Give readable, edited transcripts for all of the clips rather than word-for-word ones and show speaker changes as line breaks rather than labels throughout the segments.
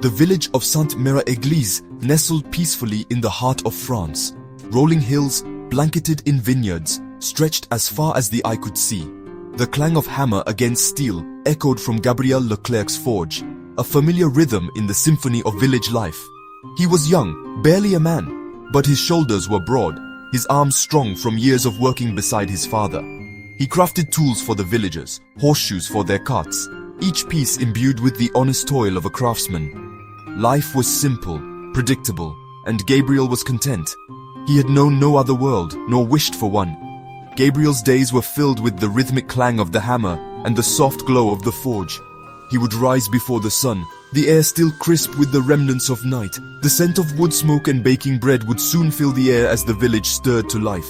The village of Sainte-Mère-Église nestled peacefully in the heart of France. Rolling hills, blanketed in vineyards, stretched as far as the eye could see. The clang of hammer against steel echoed from Gabriel Leclerc's forge, a familiar rhythm in the symphony of village life. He was young, barely a man, but his shoulders were broad, his arms strong from years of working beside his father. He crafted tools for the villagers, horseshoes for their carts, each piece imbued with the honest toil of a craftsman. Life was simple, predictable, and Gabriel was content. He had known no other world, nor wished for one. Gabriel's days were filled with the rhythmic clang of the hammer and the soft glow of the forge. He would rise before the sun, the air still crisp with the remnants of night. The scent of wood smoke and baking bread would soon fill the air as the village stirred to life.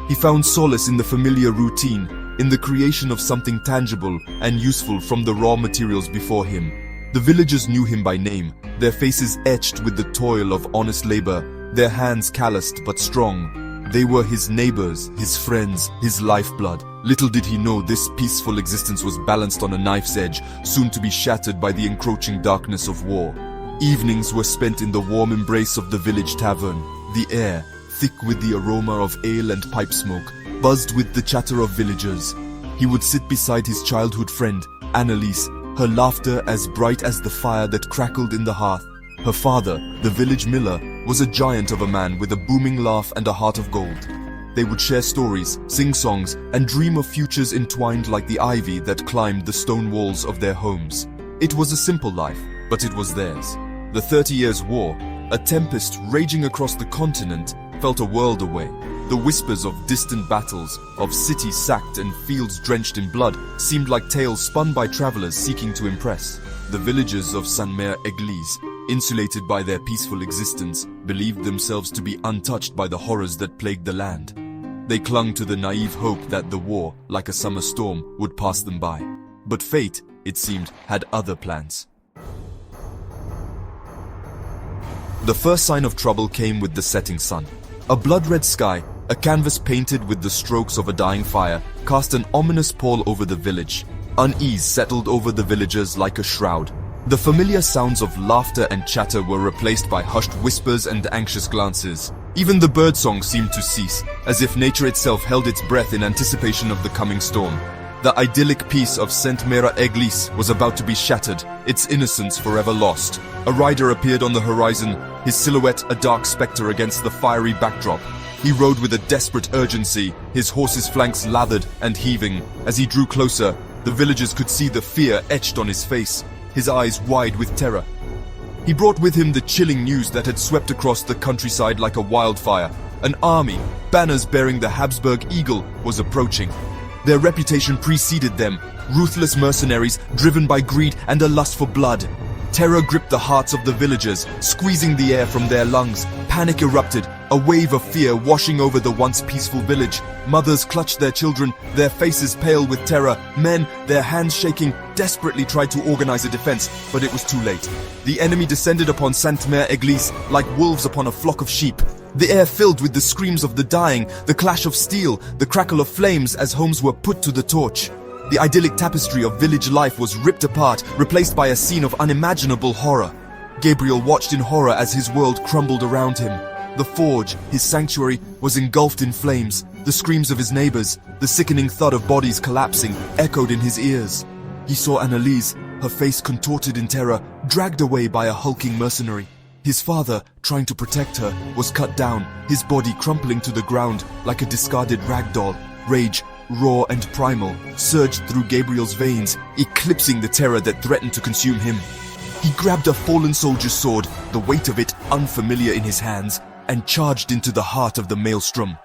He found solace in the familiar routine, in the creation of something tangible and useful from the raw materials before him. The villagers knew him by name, their faces etched with the toil of honest labor, their hands calloused but strong. They were his neighbors, his friends, his lifeblood. Little did he know this peaceful existence was balanced on a knife's edge, soon to be shattered by the encroaching darkness of war. Evenings were spent in the warm embrace of the village tavern. The air, thick with the aroma of ale and pipe smoke, buzzed with the chatter of villagers. He would sit beside his childhood friend, Annalise, her laughter as bright as the fire that crackled in the hearth. Her father, the village miller, was a giant of a man with a booming laugh and a heart of gold. They would share stories, sing songs, and dream of futures entwined like the ivy that climbed the stone walls of their homes. It was a simple life, but it was theirs. The 30 Years' War, a tempest raging across the continent, felt a world away. The whispers of distant battles, of cities sacked and fields drenched in blood, seemed like tales spun by travelers seeking to impress. The villagers of Sainte-Mère-Église, insulated by their peaceful existence, believed themselves to be untouched by the horrors that plagued the land. They clung to the naive hope that the war, like a summer storm, would pass them by. But fate, it seemed, had other plans. The first sign of trouble came with the setting sun. A blood-red sky, a canvas painted with the strokes of a dying fire, cast an ominous pall over the village. Unease settled over the villagers like a shroud. The familiar sounds of laughter and chatter were replaced by hushed whispers and anxious glances. Even the birdsong seemed to cease, as if nature itself held its breath in anticipation of the coming storm. The idyllic peace of Sainte-Mère-Église was about to be shattered, its innocence forever lost. A rider appeared on the horizon, his silhouette a dark spectre against the fiery backdrop. He rode with a desperate urgency, his horse's flanks lathered and heaving. As he drew closer, the villagers could see the fear etched on his face, his eyes wide with terror. He brought with him the chilling news that had swept across the countryside like a wildfire. An army, banners bearing the Habsburg eagle, was approaching. Their reputation preceded them, ruthless mercenaries driven by greed and a lust for blood. Terror gripped the hearts of the villagers, squeezing the air from their lungs. Panic erupted, a wave of fear washing over the once peaceful village. Mothers clutched their children, their faces pale with terror. Men, their hands shaking, desperately tried to organize a defense, but it was too late. The enemy descended upon Sainte-Mère-Église like wolves upon a flock of sheep. The air filled with the screams of the dying, the clash of steel, the crackle of flames as homes were put to the torch. The idyllic tapestry of village life was ripped apart, replaced by a scene of unimaginable horror. Gabriel watched in horror as his world crumbled around him. The forge, his sanctuary, was engulfed in flames. The screams of his neighbors, the sickening thud of bodies collapsing, echoed in his ears. He saw Annalise, her face contorted in terror, dragged away by a hulking mercenary. His father, trying to protect her, was cut down, his body crumpling to the ground like a discarded rag doll. Rage, raw and primal, surged through Gabriel's veins, eclipsing the terror that threatened to consume him. He grabbed a fallen soldier's sword, the weight of it unfamiliar in his hands, and charged into the heart of the maelstrom.